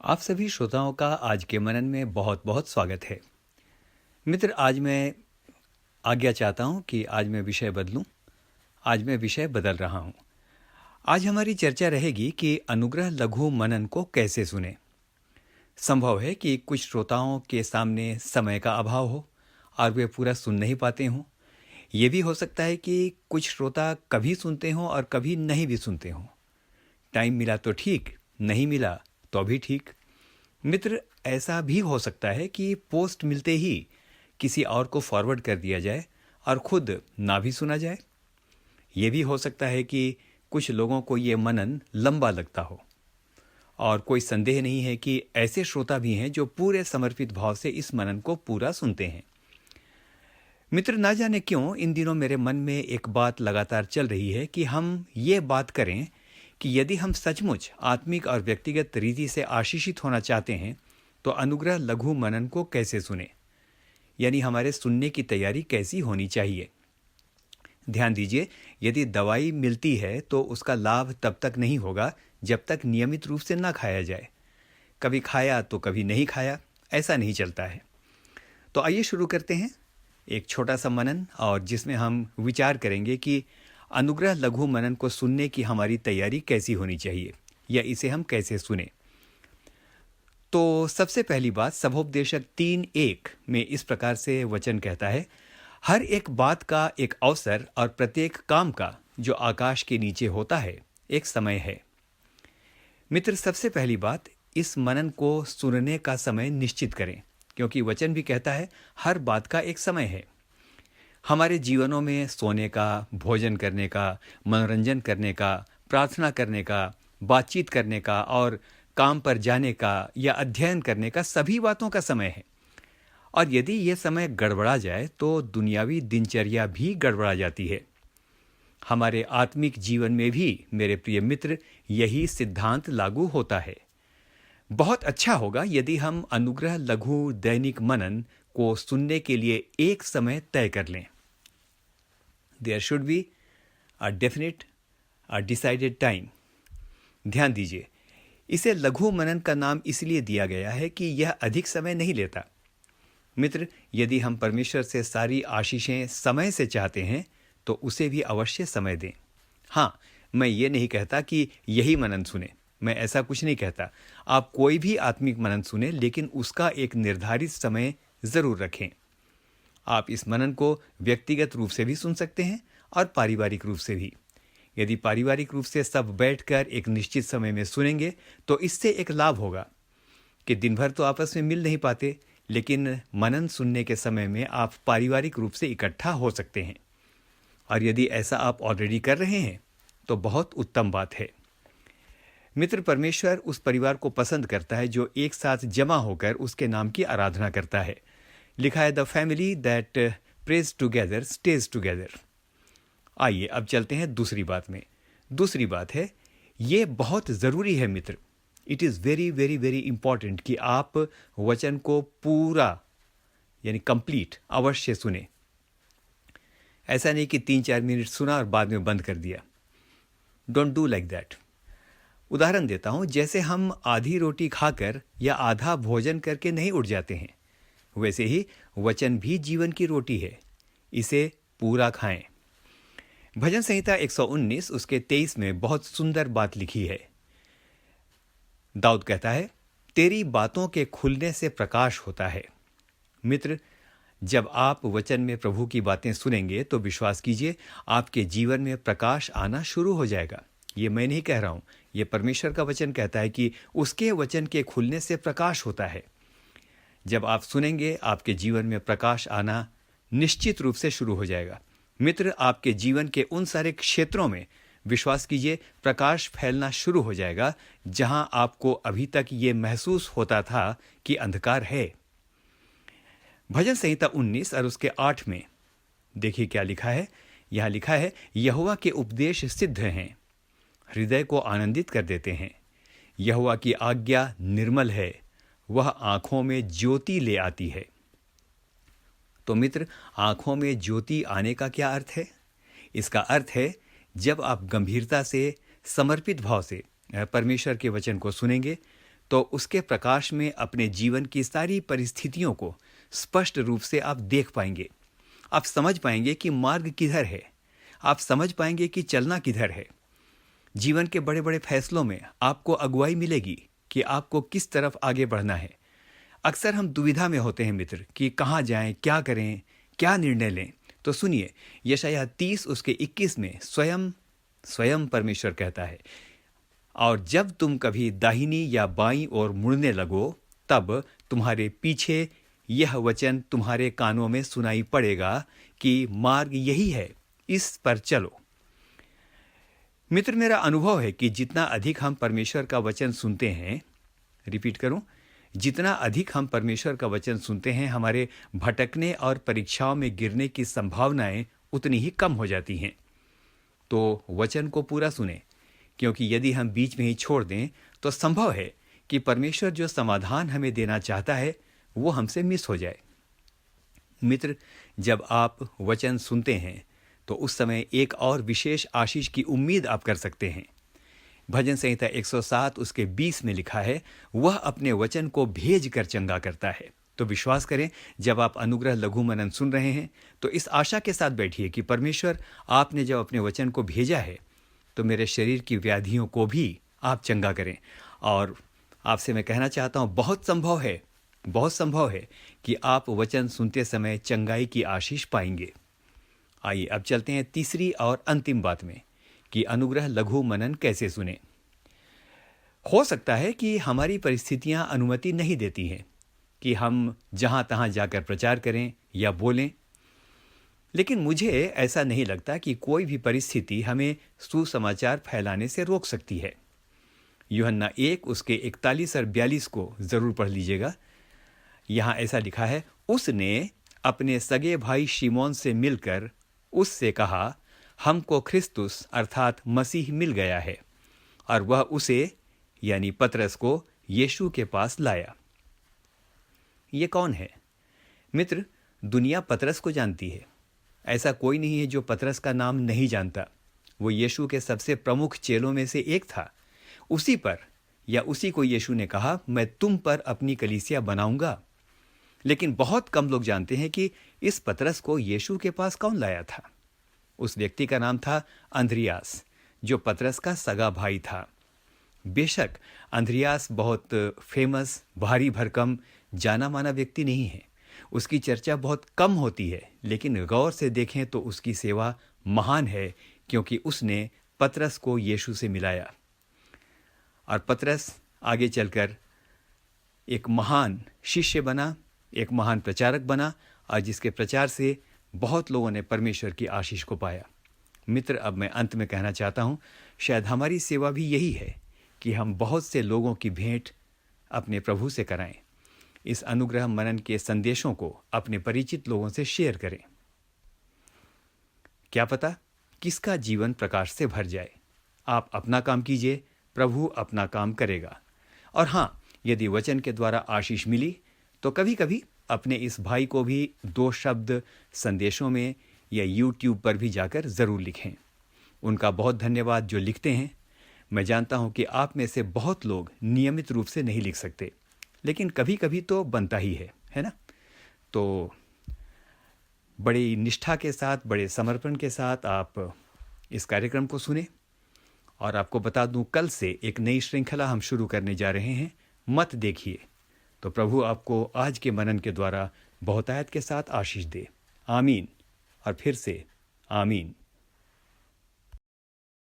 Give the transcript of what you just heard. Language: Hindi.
आप सभी श्रोताओं का आज के मनन में बहुत बहुत स्वागत है। मित्र, आज मैं आज्ञा चाहता हूं कि आज मैं विषय बदलूं। आज मैं विषय बदल रहा हूं। आज हमारी चर्चा रहेगी कि अनुग्रह लघु मनन को कैसे सुने। संभव है कि कुछ श्रोताओं के सामने समय का अभाव हो और वे पूरा सुन नहीं पाते हों। ये भी हो सकता है कि कुछ श्रोता कभी सुनते हों और कभी नहीं भी सुनते हों। टाइम मिला तो ठीक, नहीं मिला तो भी ठीक। मित्र, ऐसा भी हो सकता है कि पोस्ट मिलते ही किसी और को फॉरवर्ड कर दिया जाए और खुद ना भी सुना जाए। ये भी हो सकता है कि कुछ लोगों को ये मनन लंबा लगता हो, और कोई संदेह नहीं है कि ऐसे श्रोता भी हैं जो पूरे समर्पित भाव से इस मनन को पूरा सुनते हैं। मित्र, ना जाने क्यों इन दिनों मेरे मन में एक बात लगातार चल रही है कि हम ये बात करें कि यदि हम सचमुच आत्मिक और व्यक्तिगत रीति से आशीषित होना चाहते हैं तो अनुग्रह लघु मनन को कैसे सुने, यानी हमारे सुनने की तैयारी कैसी होनी चाहिए। ध्यान दीजिए, यदि दवाई मिलती है तो उसका लाभ तब तक नहीं होगा जब तक नियमित रूप से ना खाया जाए। कभी खाया तो कभी नहीं खाया, ऐसा नहीं चलता है। तो आइए शुरू करते हैं एक छोटा सा मनन, और जिसमें हम विचार करेंगे कि अनुग्रह लघु मनन को सुनने की हमारी तैयारी कैसी होनी चाहिए, या इसे हम कैसे सुने। तो सबसे पहली बात, सभोपदेशक 3:1 में इस प्रकार से वचन कहता है, हर एक बात का एक अवसर और प्रत्येक काम का जो आकाश के नीचे होता है एक समय है। मित्र, सबसे पहली बात, इस मनन को सुनने का समय निश्चित करें, क्योंकि वचन भी कहता है हर बात का एक समय है। हमारे जीवनों में सोने का, भोजन करने का, मनोरंजन करने का, प्रार्थना करने का, बातचीत करने का और काम पर जाने का या अध्ययन करने का सभी बातों का समय है। और यदि ये समय गड़बड़ा जाए तो दुनियावी दिनचर्या भी गड़बड़ा जाती है। हमारे आत्मिक जीवन में भी, मेरे प्रिय मित्र, यही सिद्धांत लागू होता है। बहुत अच्छा होगा यदि हम अनुग्रह लघु दैनिक मनन को सुनने के लिए एक समय तय कर लें। There should be a definite, a decided time. ध्यान दीजिए, इसे लघु मनन का नाम इसलिए दिया गया है कि यह अधिक समय नहीं लेता। मित्र, यदि हम परमेश्वर से सारी आशीषें समय से चाहते हैं तो उसे भी अवश्य समय दें। हाँ, मैं ये नहीं कहता कि यही मनन सुने, मैं ऐसा कुछ नहीं कहता। आप कोई भी आत्मिक मनन सुने, लेकिन उसका एक निर्धारित समय जरूर रखें। आप इस मनन को व्यक्तिगत रूप से भी सुन सकते हैं और पारिवारिक रूप से भी। यदि पारिवारिक रूप से सब बैठकर एक निश्चित समय में सुनेंगे तो इससे एक लाभ होगा कि दिन भर तो आपस में मिल नहीं पाते, लेकिन मनन सुनने के समय में आप पारिवारिक रूप से इकट्ठा हो सकते हैं। और यदि ऐसा आप ऑलरेडी कर रहे हैं तो बहुत उत्तम बात है। मित्र, परमेश्वर उस परिवार को पसंद करता है जो एक साथ जमा होकर उसके नाम की आराधना करता है। लिखा है, the family that praise together stage together. आइए अब चलते हैं दूसरी बात में। दूसरी बात है, ये बहुत ज़रूरी है मित्र, it is very very very important कि आप वचन को पूरा यानी कंप्लीट अवश्य सुने। ऐसा नहीं कि 3-4 मिनट सुना और बाद में बंद कर दिया। Don't do like that. उदाहरण देता हूं, जैसे हम आधी रोटी खाकर या आधा भोजन करके नहीं उठ जाते हैं, वैसे ही वचन भी जीवन की रोटी है, इसे पूरा खाएं। भजन संहिता 119 उसके 23 में बहुत सुंदर बात लिखी है। दाऊद कहता है, तेरी बातों के खुलने से प्रकाश होता है। मित्र, जब आप वचन में प्रभु की बातें सुनेंगे तो विश्वास कीजिए आपके जीवन में प्रकाश आना शुरू हो जाएगा। ये मैं नहीं कह रहा हूं, ये परमेश्वर का वचन कहता है कि उसके वचन के खुलने से प्रकाश होता है। जब आप सुनेंगे आपके जीवन में प्रकाश आना निश्चित रूप से शुरू हो जाएगा। मित्र, आपके जीवन के उन सारे क्षेत्रों में विश्वास कीजिए प्रकाश फैलना शुरू हो जाएगा जहां आपको अभी तक ये महसूस होता था कि अंधकार है। भजन संहिता 19 और उसके 8 में देखिए क्या लिखा है। यहां लिखा है, यहोवा के उपदेश सिद्ध हैं, हृदय को आनंदित कर देते हैं। यहोवा की आज्ञा निर्मल है, वह आंखों में ज्योति ले आती है। तो मित्र, आंखों में ज्योति आने का क्या अर्थ है? इसका अर्थ है जब आप गंभीरता से, समर्पित भाव से परमेश्वर के वचन को सुनेंगे तो उसके प्रकाश में अपने जीवन की सारी परिस्थितियों को स्पष्ट रूप से आप देख पाएंगे। आप समझ पाएंगे कि मार्ग किधर है, आप समझ पाएंगे कि चलना किधर है। जीवन के बड़े बड़े फैसलों में आपको अगुवाई मिलेगी कि आपको किस तरफ आगे बढ़ना है। अक्सर हम दुविधा में होते हैं मित्र कि कहाँ जाएं, क्या करें, क्या निर्णय लें। तो सुनिए, यशायाह 30 उसके 21 में स्वयं परमेश्वर कहता है, और जब तुम कभी दाहिनी या बाईं ओर मुड़ने लगो, तब तुम्हारे पीछे यह वचन तुम्हारे कानों में सुनाई पड़ेगा कि मार्ग यही है, इस पर चलो। मित्र, मेरा अनुभव है कि जितना अधिक हम परमेश्वर का वचन सुनते हैं, रिपीट करूं, जितना अधिक हम परमेश्वर का वचन सुनते हैं, हमारे भटकने और परीक्षाओं में गिरने की संभावनाएं उतनी ही कम हो जाती हैं। तो वचन को पूरा सुने, क्योंकि यदि हम बीच में ही छोड़ दें तो संभव है कि परमेश्वर जो समाधान हमें देना चाहता है वो हमसे मिस हो जाए। मित्र, जब आप वचन सुनते हैं तो उस समय एक और विशेष आशीष की उम्मीद आप कर सकते हैं। भजन संहिता 107 उसके 20 में लिखा है, वह अपने वचन को भेज कर चंगा करता है। तो विश्वास करें, जब आप अनुग्रह लघु मनन सुन रहे हैं तो इस आशा के साथ बैठिए कि परमेश्वर, आपने जब अपने वचन को भेजा है तो मेरे शरीर की व्याधियों को भी आप चंगा करें। और आपसे मैं कहना चाहता हूँ, बहुत संभव है कि आप वचन सुनते समय चंगाई की आशीष पाएंगे। आइए अब चलते हैं तीसरी और अंतिम बात में कि अनुग्रह लघु मनन कैसे सुने। हो सकता है कि हमारी परिस्थितियां अनुमति नहीं देती हैं कि हम जहां तहां जाकर प्रचार करें या बोलें, लेकिन मुझे ऐसा नहीं लगता कि कोई भी परिस्थिति हमें सुसमाचार फैलाने से रोक सकती है। यूहन्ना 1 उसके 41 और 42 को जरूर पढ़ लीजिएगा। यहां ऐसा लिखा है, उसने अपने सगे भाई शिमोन से मिलकर उससे कहा, हमको ख्रिस्तुस अर्थात मसीह मिल गया है, और वह उसे यानी पतरस को यीशु के पास लाया। ये कौन है? मित्र, दुनिया पतरस को जानती है। ऐसा कोई नहीं है जो पतरस का नाम नहीं जानता। वो यीशु के सबसे प्रमुख चेलों में से एक था। उसी को यीशु ने कहा, मैं तुम पर अपनी कलीसिया बनाऊंगा। लेकिन बहुत कम लोग जानते हैं कि इस पतरस को यीशु के पास कौन लाया था। उस व्यक्ति का नाम था अंद्रियास, जो पतरस का सगा भाई था। बेशक अंद्रियास बहुत फेमस, भारी भरकम, जाना माना व्यक्ति नहीं है। उसकी चर्चा बहुत कम होती है, लेकिन गौर से देखें तो उसकी सेवा महान है, क्योंकि उसने पतरस को यीशु से मिलाया। और पतरस आगे चलकर एक महान शिष्य बना, एक महान प्रचारक बना, और जिसके प्रचार से बहुत लोगों ने परमेश्वर की आशीष को पाया। मित्र, अब मैं अंत में कहना चाहता हूँ, शायद हमारी सेवा भी यही है कि हम बहुत से लोगों की भेंट अपने प्रभु से कराएं। इस अनुग्रह मनन के संदेशों को अपने परिचित लोगों से शेयर करें। क्या पता किसका जीवन प्रकाश से भर जाए। आप अपना काम कीजिए, प्रभु अपना काम करेगा। और हाँ, यदि वचन के द्वारा आशीष मिली तो कभी कभी अपने इस भाई को भी 2 शब्द संदेशों में या YouTube पर भी जाकर ज़रूर लिखें। उनका बहुत धन्यवाद जो लिखते हैं। मैं जानता हूं कि आप में से बहुत लोग नियमित रूप से नहीं लिख सकते, लेकिन कभी कभी तो बनता ही है ना? तो बड़ी निष्ठा के साथ, बड़े समर्पण के साथ आप इस कार्यक्रम को सुने। और आपको बता दूं, कल से एक नई श्रृंखला हम शुरू करने जा रहे हैं, मत देखिए। तो प्रभु आपको आज के मनन के द्वारा बहुतायत के साथ आशीष दे। आमीन और फिर से आमीन।